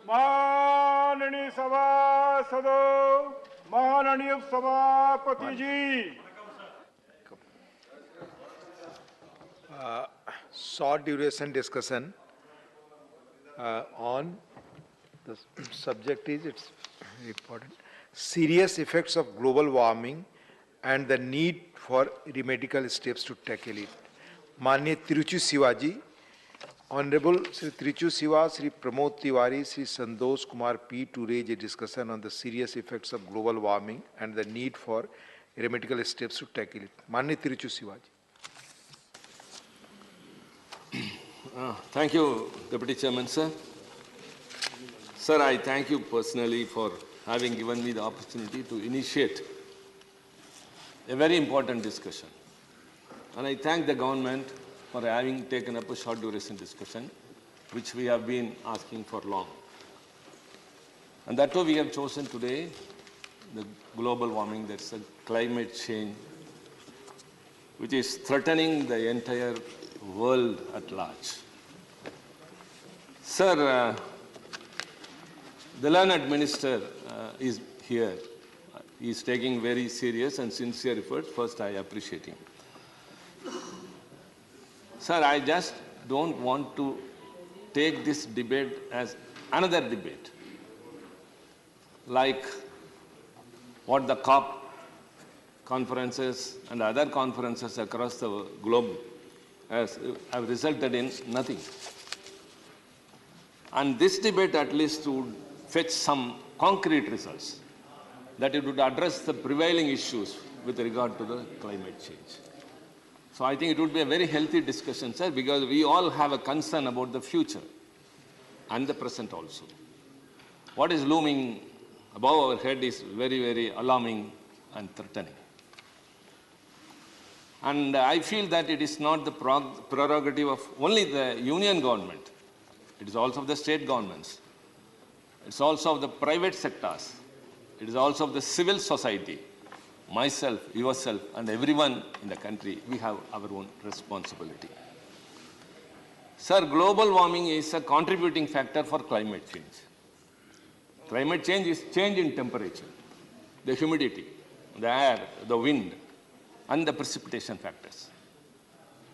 माननीय सभासदों, माननीय सभापति जी, short duration discussion on the subject is, it's important, serious effects of global warming and the need for remedial steps to tackle it. माननीय Tiruchi Shivaji, Honorable Sri Tiruchi Siva, Sri Pramod Tiwari, Sri Santosh Kumar P. to raise a discussion on the serious effects of global warming and the need for remedial steps to tackle it. माननीय Tiruchi Sivaji. Thank you, Deputy Chairman, sir. Sir, I thank you personally for having given me the opportunity to initiate a very important discussion. And I thank the government for having taken up a short duration discussion, which we have been asking for long. And that too we have chosen today, the global warming, that's a climate change, which is threatening the entire world at large. Sir, the learned minister is here. He is taking very serious and sincere efforts. First, I appreciate him. Sir, I just don't want to take this debate as another debate, like what the COP conferences and other conferences across the globe have resulted in nothing. And this debate at least would fetch some concrete results, that it would address the prevailing issues with regard to the climate change. So I think it would be a very healthy discussion, sir, because we all have a concern about the future and the present also. What is looming above our head is very, very alarming and threatening. And I feel that it is not the prerogative of only the union government. It is also of the state governments. It's also of the private sectors. It is also of the civil society. Myself, yourself, and everyone in the country, we have our own responsibility. Sir, global warming is a contributing factor for climate change. Climate change is change in temperature, the humidity, the air, the wind, and the precipitation factors.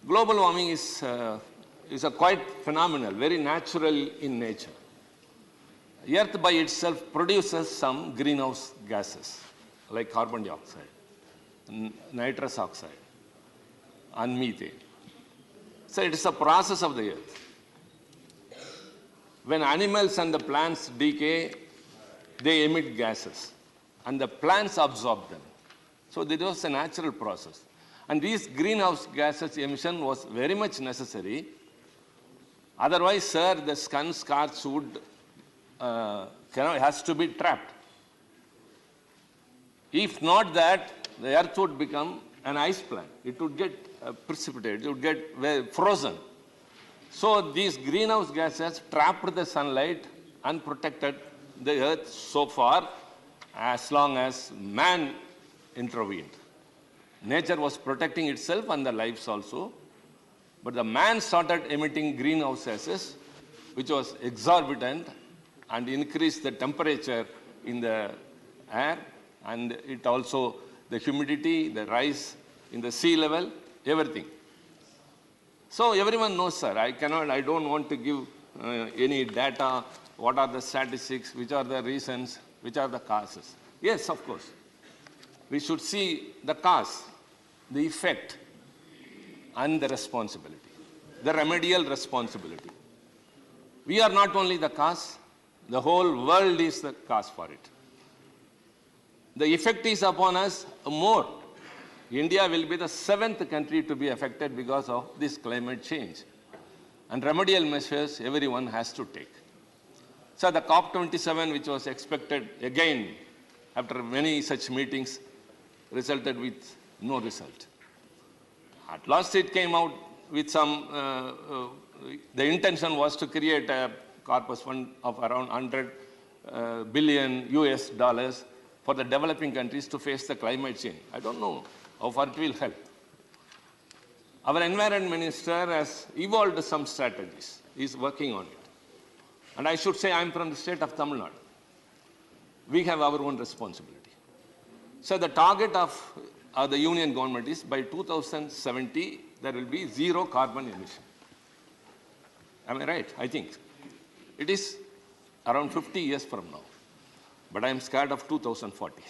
Global warming is a quite phenomenal, very natural in nature. Earth by itself produces some greenhouse gases, like carbon dioxide, nitrous oxide, and methane. So it is a process of the earth. When animals and the plants decay, they emit gases, and the plants absorb them. So this was a natural process. And these greenhouse gases emission was very much necessary. Otherwise, sir, the sun scorch would has to be trapped. If not that, the earth would become an ice plant. It would get precipitated, it would get frozen. So these greenhouse gases trapped the sunlight and protected the earth so far as long as man intervened. Nature was protecting itself and the lives also. But the man started emitting greenhouse gases, which was exorbitant and increased the temperature in the air, and it also, the humidity, the rise in the sea level, everything. So everyone knows, sir, I don't want to give any data, what are the statistics, which are the reasons, which are the causes. Yes, of course. We should see the cause, the effect, and the responsibility, the remedial responsibility. We are not only the cause, the whole world is the cause for it. The effect is upon us more. India will be the 7th country to be affected because of this climate change. And remedial measures everyone has to take. So the COP27, which was expected again after many such meetings, resulted with no result. At last it came out with some, the intention was to create a corpus fund of around 100 billion US dollars for the developing countries to face the climate change. I don't know how far it will help. Our environment minister has evolved some strategies. He is working on it. And I should say I'm from the state of Tamil Nadu. We have our own responsibility. So the target of the union government is by 2070, there will be zero carbon emission. Am I right? I think. It is around 50 years from now. But I am scared of 2040.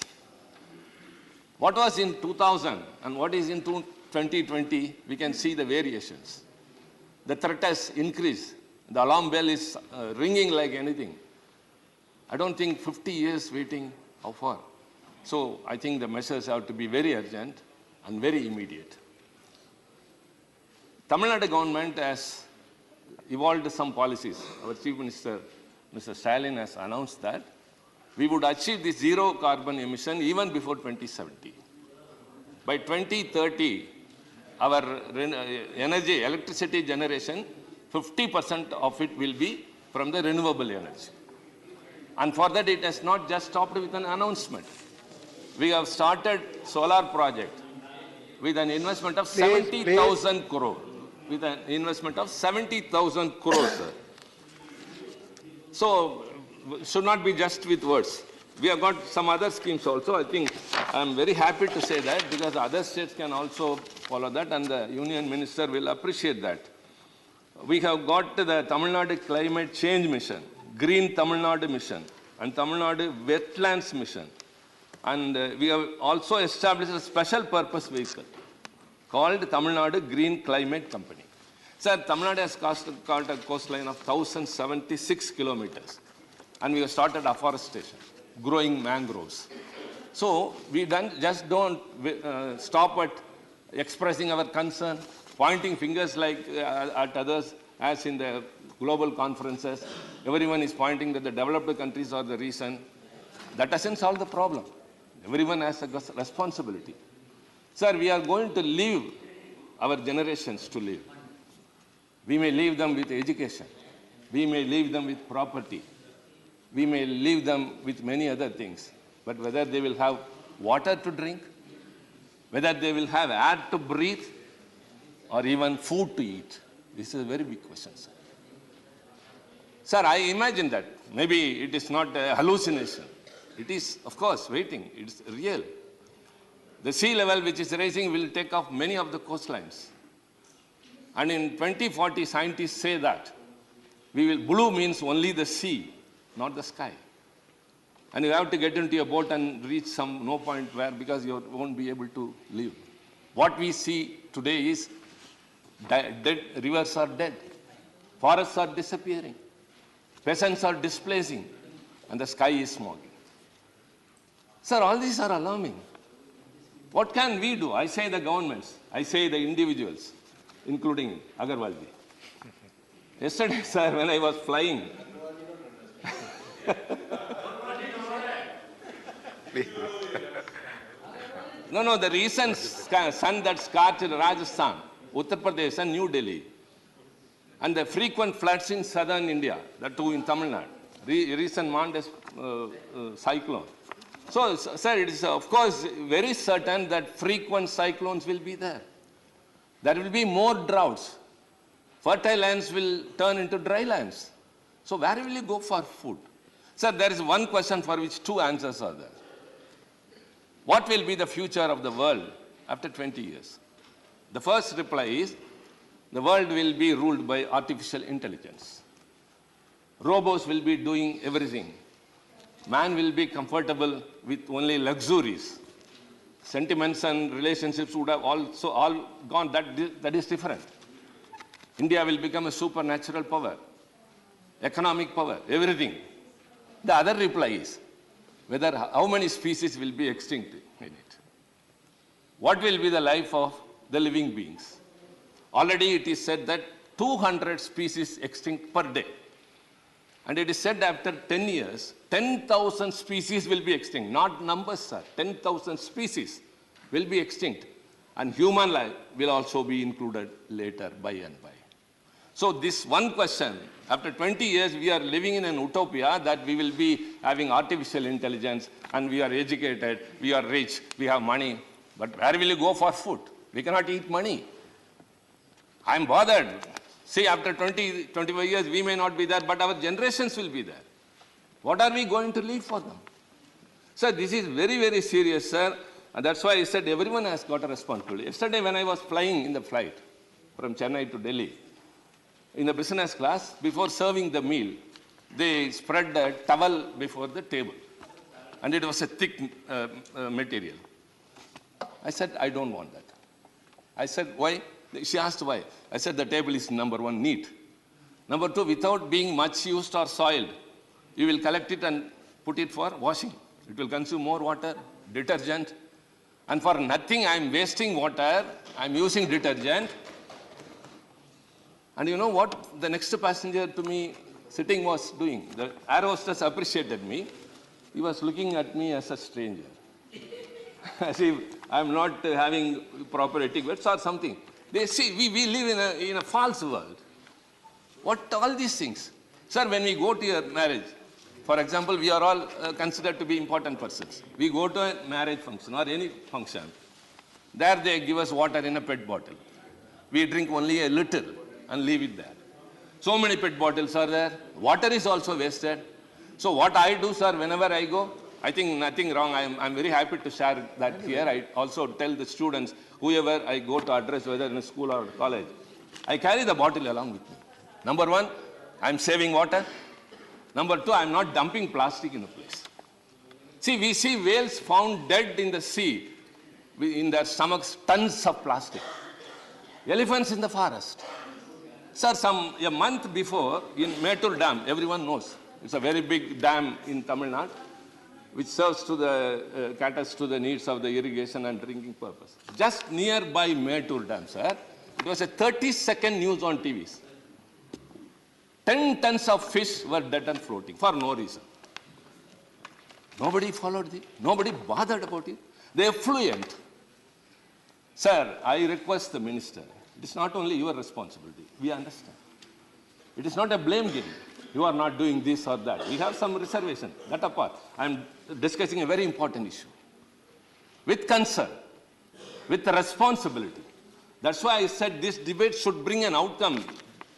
What was in 2000 and what is in 2020, we can see the variations. The threat has increased. The alarm bell is ringing like anything. I don't think 50 years waiting, how far? So I think the measures have to be very urgent and very immediate. Tamil Nadu government has evolved some policies. Our Chief Minister, Mr. Stalin, has announced that we would achieve this zero carbon emission even before 2070. By 2030, our energy, electricity generation, 50% of it will be from the renewable energy. And for that, it has not just stopped with an announcement. We have started solar project with an investment of 70,000 crore. With an investment of 70,000 crores, sir. So, should not be just with words. We have got some other schemes also. I think I'm very happy to say that because other states can also follow that and the Union Minister will appreciate that. We have got the Tamil Nadu Climate Change Mission, Green Tamil Nadu Mission, and Tamil Nadu Wetlands Mission. And we have also established a special purpose vehicle called Tamil Nadu Green Climate Company. Sir, Tamil Nadu has got a coastline of 1,076 kilometers. And we have started afforestation, growing mangroves. So we just don't stop at expressing our concern, pointing fingers like at others, as in the global conferences. Everyone is pointing that the developed countries are the reason. That doesn't solve the problem. Everyone has a responsibility. Sir, we are going to leave our generations to live. We may leave them with education. We may leave them with property. We may leave them with many other things. But whether they will have water to drink, whether they will have air to breathe, or even food to eat, this is a very big question, sir. Sir, I imagine that. Maybe it is not a hallucination. It is, of course, waiting. It's real. The sea level which is rising will take off many of the coastlines. And in 2040, scientists say that blue means only the sea, not the sky. And you have to get into a boat and reach some no point where because you won't be able to live. What we see today is dead rivers are dead, forests are disappearing, peasants are displacing, and the sky is smoking. Sir, all these are alarming. What can we do? I say the governments, I say the individuals, including Agarwalji. Yesterday, sir, when I was flying, No, the recent sun that scorched Rajasthan, Uttar Pradesh and New Delhi, and the frequent floods in southern India, that too in Tamil Nadu, recent Mondes cyclone. So, sir, it is of course very certain that frequent cyclones will be there. There will be more droughts. Fertile lands will turn into dry lands. So where will you go for food? Sir, there is one question for which two answers are there. What will be the future of the world after 20 years? The first reply is, the world will be ruled by artificial intelligence. Robots will be doing everything. Man will be comfortable with only luxuries. Sentiments and relationships would have also all gone. That is different. India will become a supernatural power, economic power, everything. The other reply is, how many species will be extinct in it? What will be the life of the living beings? Already it is said that 200 species extinct per day. And it is said after 10 years, 10,000 species will be extinct. Not numbers, sir. 10,000 species will be extinct. And human life will also be included later by and by. So this one question, after 20 years, we are living in an utopia that we will be having artificial intelligence and we are educated, we are rich, we have money. But where will you go for food? We cannot eat money. I'm bothered. See, after 20, 25 years, we may not be there, but our generations will be there. What are we going to leave for them? Sir, this is very, very serious, sir. And that's why I said everyone has got a responsibility. Yesterday, when I was flying in the flight from Chennai to Delhi, in the business class, before serving the meal, they spread a towel before the table. And it was a thick material. I said, I don't want that. I said, why? She asked why. I said, the table is number one, neat. Number two, without being much used or soiled, you will collect it and put it for washing. It will consume more water, detergent. And for nothing, I'm wasting water, I'm using detergent. And you know what the next passenger to me sitting was doing? The air hostess appreciated me. He was looking at me as a stranger. As if I'm not having proper etiquette or something. They see, we live in a false world. What all these things? Sir, when we go to your marriage, for example, we are all considered to be important persons. We go to a marriage function or any function. There they give us water in a PET bottle. We drink only a little and leave it there. So many PET bottles are there. Water is also wasted. So what I do, sir, whenever I go, I think nothing wrong. I'm very happy to share that here. I also tell the students, whoever I go to address, whether in a school or college, I carry the bottle along with me. Number one, I'm saving water. Number two, I'm not dumping plastic in a place. See, we see whales found dead in the sea, in their stomachs, tons of plastic. Elephants in the forest. Sir, a month before, in Mettur Dam, everyone knows, it's a very big dam in Tamil Nadu, which serves to the, caters to the needs of the irrigation and drinking purpose. Just nearby Mettur Dam, sir, it was a 30-second news on TVs. 10 tons of fish were dead and floating for no reason. Nobody followed it. Nobody bothered about it. They are fluent. Sir, I request the minister, it is not only your responsibility. We understand. It is not a blame game. You are not doing this or that. We have some reservation. That apart. I am discussing a very important issue. With concern, with responsibility. That's why I said this debate should bring an outcome.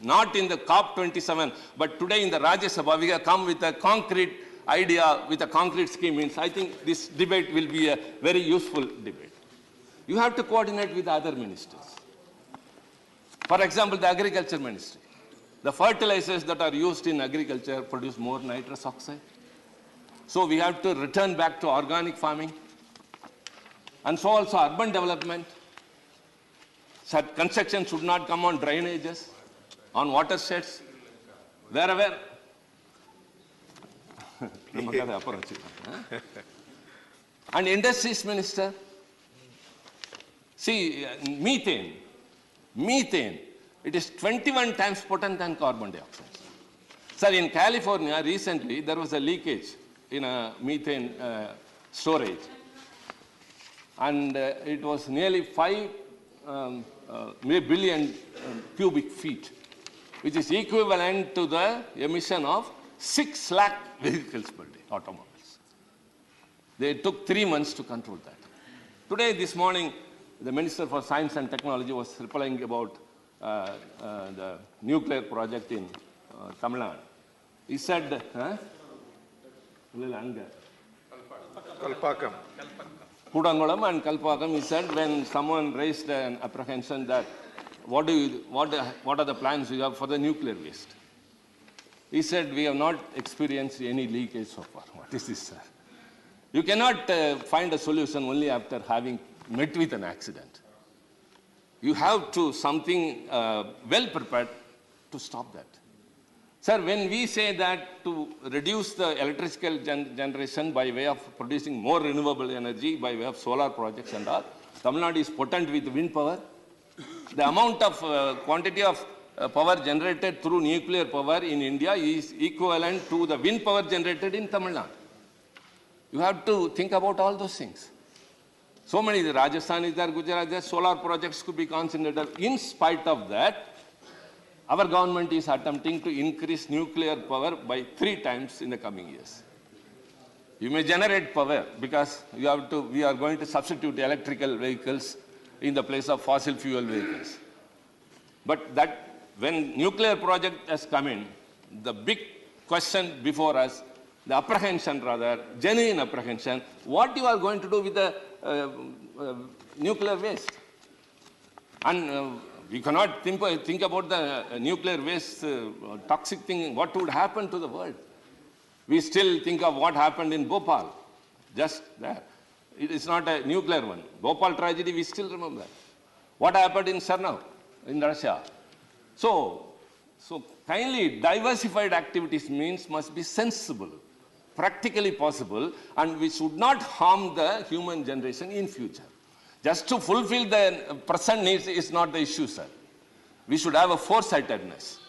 Not in the COP27, but today in the Rajya Sabha, we have come with a concrete idea, with a concrete scheme. Means I think this debate will be a very useful debate. You have to coordinate with other ministers. For example, the agriculture ministry. The fertilizers that are used in agriculture produce more nitrous oxide. So we have to return back to organic farming. And so also urban development. So construction should not come on drainages, on watersheds, wherever. And industries minister. See, methane, it is 21 times potent than carbon dioxide. Sir, in California, recently, there was a leakage in a methane storage. And it was nearly 5 billion cubic feet, which is equivalent to the emission of 6 lakh vehicles per day, automobiles. They took 3 months to control that. Today, this morning, the Minister for Science and Technology was replying about the nuclear project in Tamil Nadu. He said, Kalpakam. Kudangulam and Kalpakam, he said, when someone raised an apprehension that what are the plans you have for the nuclear waste? He said, we have not experienced any leakage so far. What is this, sir? You cannot find a solution only after having met with an accident. You have to something well prepared to stop that. Sir, when we say that to reduce the electrical generation by way of producing more renewable energy, by way of solar projects and all, Tamil Nadu is potent with wind power. The amount of quantity of power generated through nuclear power in India is equivalent to the wind power generated in Tamil Nadu. You have to think about all those things. So many, the Rajasthan is there, Gujarat is there, solar projects could be concentrated. In spite of that, our government is attempting to increase nuclear power by 3 times in the coming years. You may generate power because we are going to substitute electrical vehicles in the place of fossil fuel vehicles. But that when nuclear project has come in, the big question before us, the apprehension rather, genuine apprehension, what you are going to do with the nuclear waste? And we cannot think about the nuclear waste toxic thing, what would happen to the world. We still think of what happened in Bhopal, just there. It is not a nuclear one. Bhopal tragedy, we still remember. What happened in Chernobyl, in Russia. So kindly, diversified activities means must be sensible, practically possible, and we should not harm the human generation in future. Just to fulfill the present needs is not the issue, sir. We should have a foresightedness.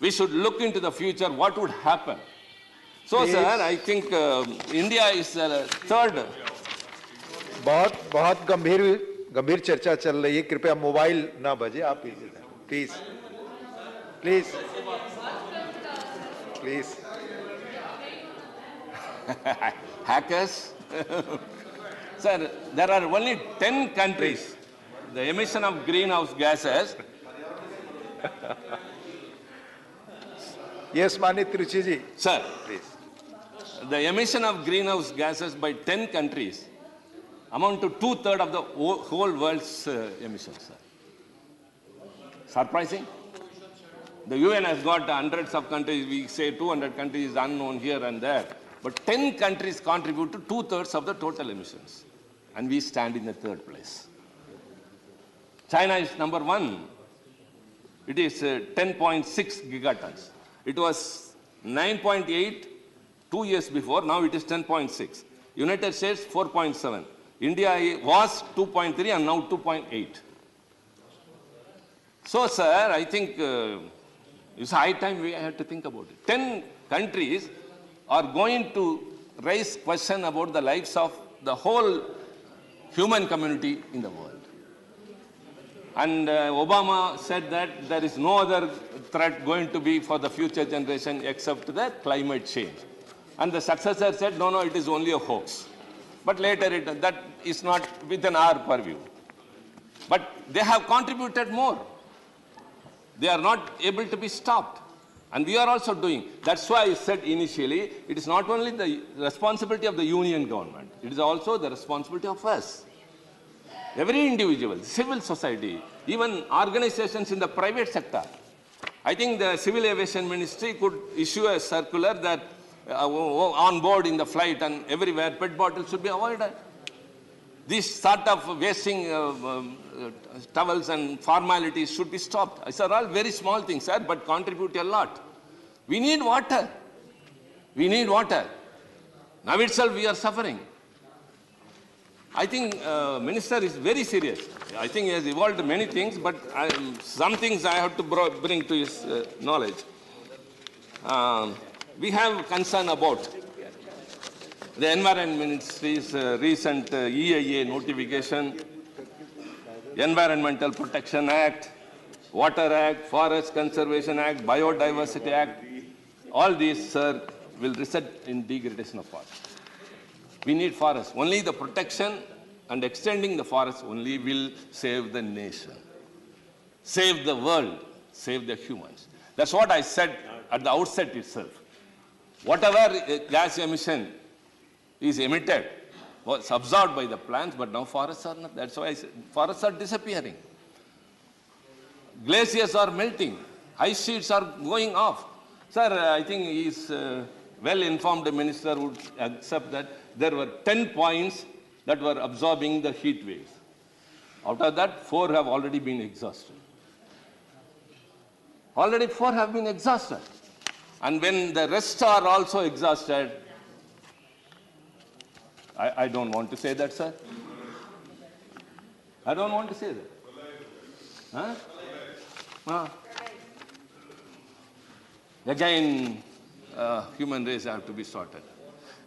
We should look into the future, what would happen. So, sir, I think India is the third. बहुत गंभीर चर्चा चल रही है, कृपया mobile ना बजे, आप please please please Hackers? Sir, there are only 10 countries. The emission of greenhouse gases. Yes, Mani Tiruchi ji. Sir, Please. the emission of greenhouse gases by 10 countries amount to 2/3 of the whole world's emissions, sir. Surprising? The UN has got hundreds of countries, we say 200 countries unknown here and there, but 10 countries contribute to 2/3 of the total emissions, and we stand in the third place. China is number one. It is 10.6 gigatons. It was 9.8 2 years before, now it is 10.6. United States 4.7. India was 2.3 and now 2.8. So, sir, I think it's high time we have to think about it. 10 countries are going to raise question about the lives of the whole human community in the world. And Obama said that there is no other threat going to be for the future generation except the climate change. And the successor said, no, it is only a hoax. But later, that is not within our purview. But they have contributed more. They are not able to be stopped. And we are also doing. That's why I said initially, it is not only the responsibility of the union government, it is also the responsibility of us. Every individual, civil society, even organizations in the private sector. I think the Civil Aviation Ministry could issue a circular that on board in the flight and everywhere, PET bottles should be avoided. This sort of wasting towels and formalities should be stopped. These are all very small things, sir, but contribute a lot. We need water. We need water. Now itself we are suffering. I think Minister is very serious. I think he has evolved many things, but some things I have to bring to his knowledge. We have concern about the Environment Ministry's recent EIA notification, Environmental Protection Act, Water Act, Forest Conservation Act, Biodiversity Act. All these, sir, will result in degradation of forest. We need forests. Only the protection and extending the forest only will save the nation, save the world, save the humans. That's what I said at the outset itself. Whatever gas emission is emitted was absorbed by the plants, but now forests are not. That's why I said forests are disappearing. Glaciers are melting. Ice sheets are going off. Sir, I think he is well-informed minister would accept that there were 10 points that were absorbing the heat waves. Out of that, 4 have already been exhausted. Already 4 have been exhausted. And when the rest are also exhausted, I don't want to say that, sir. I don't want to say that. Huh? Again, human race have to be sorted.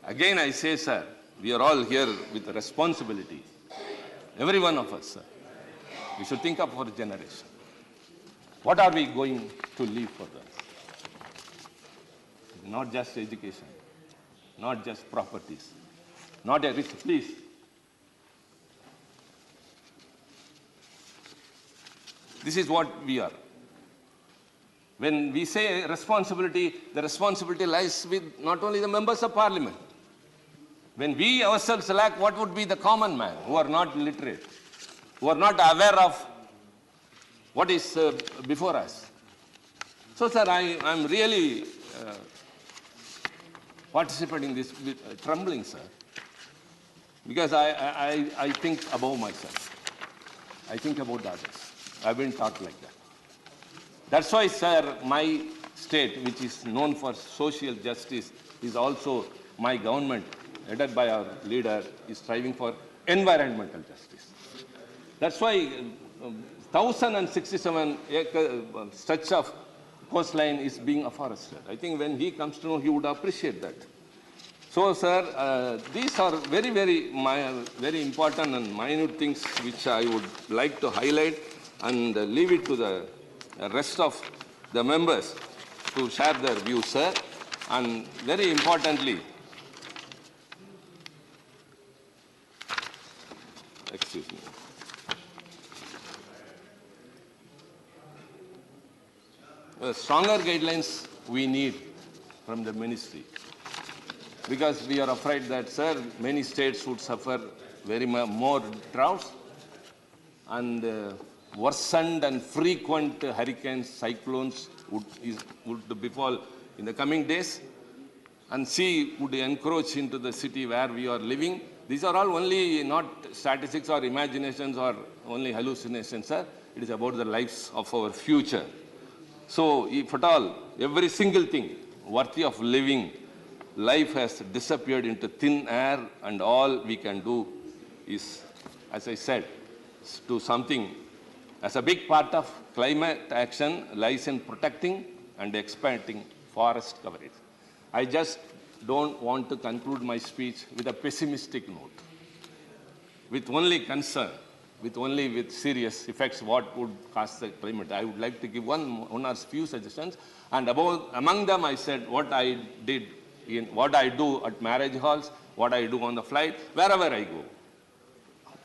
Again, I say, sir, we are all here with a responsibility. Every one of us, sir. We should think of our generation. What are we going to leave for them? Not just education, not just properties, not a rich, please. This is what we are. When we say responsibility, the responsibility lies with not only the members of parliament. When we ourselves lack, what would be the common man who are not literate, who are not aware of what is before us? So, sir, I'm really participating in this with trembling, sir, because I think above myself. I think about the others. I've been taught like that. That's why, sir, my state, which is known for social justice, is also my government, headed by our leader, is striving for environmental justice. That's why 1,067 acre stretch of coastline is being afforested. I think when he comes to know, he would appreciate that. So, sir, these are very, very important and minute things which I would like to highlight and leave it to the rest of the members to share their views, sir. And very importantly, excuse me. Stronger guidelines we need from the ministry, because we are afraid that, sir, many states would suffer very more droughts and worsened and frequent hurricanes, cyclones would befall in the coming days, and sea would encroach into the city where we are living. These are all only not statistics or imaginations or only hallucinations, sir. It is about the lives of our future. So, if at all, every single thing worthy of living, life has disappeared into thin air, and all we can do is, as I said, do something. As a big part of climate action lies in protecting and expanding forest coverage. I just don't want to conclude my speech with a pessimistic note, with only concern, with serious effects what would cause the climate. I would like to give one or few suggestions, and among them I said what I did, what I do at marriage halls, what I do on the flight, wherever I go.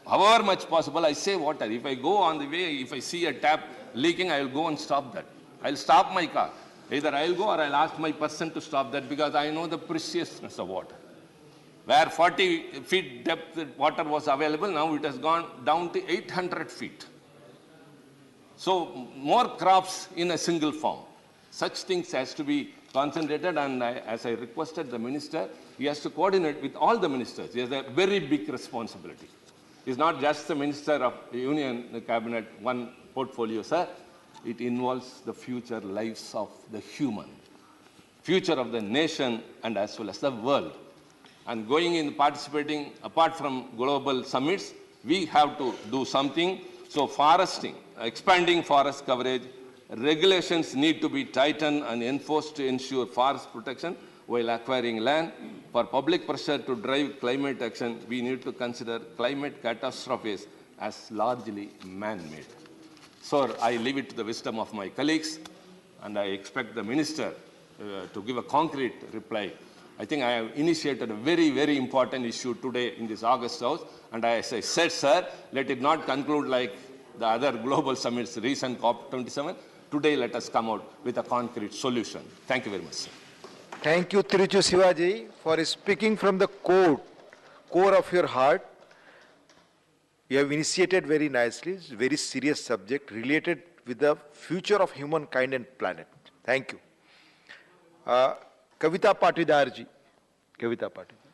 However much possible, I save water. If I go on the way, if I see a tap leaking, I will go and stop that. I'll stop my car. Either I'll go or I'll ask my person to stop that, because I know the preciousness of water. Where 40 feet depth water was available, now it has gone down to 800 feet. So more crops in a single farm. Such things has to be concentrated, and as I requested the minister, he has to coordinate with all the ministers. He has a very big responsibility. He's not just the minister of the union, the cabinet, one portfolio, sir. It involves the future lives of the human, future of the nation, and as well as the world. And going in participating, apart from global summits, we have to do something. So foresting, expanding forest coverage, regulations need to be tightened and enforced to ensure forest protection while acquiring land. For public pressure to drive climate action, we need to consider climate catastrophes as largely man-made. So I leave it to the wisdom of my colleagues, and I expect the minister to give a concrete reply. I think I have initiated a very, very important issue today in this August House, and as I said, sir, let it not conclude like the other global summits, recent COP27. Today, let us come out with a concrete solution. Thank you very much, sir. Thank you, Tiruchi Sivaji, for speaking from the core of your heart. You have initiated very nicely. It's a very serious subject related with the future of humankind and planet. Thank you. Kavita Patidar ji. Kavita Patidar.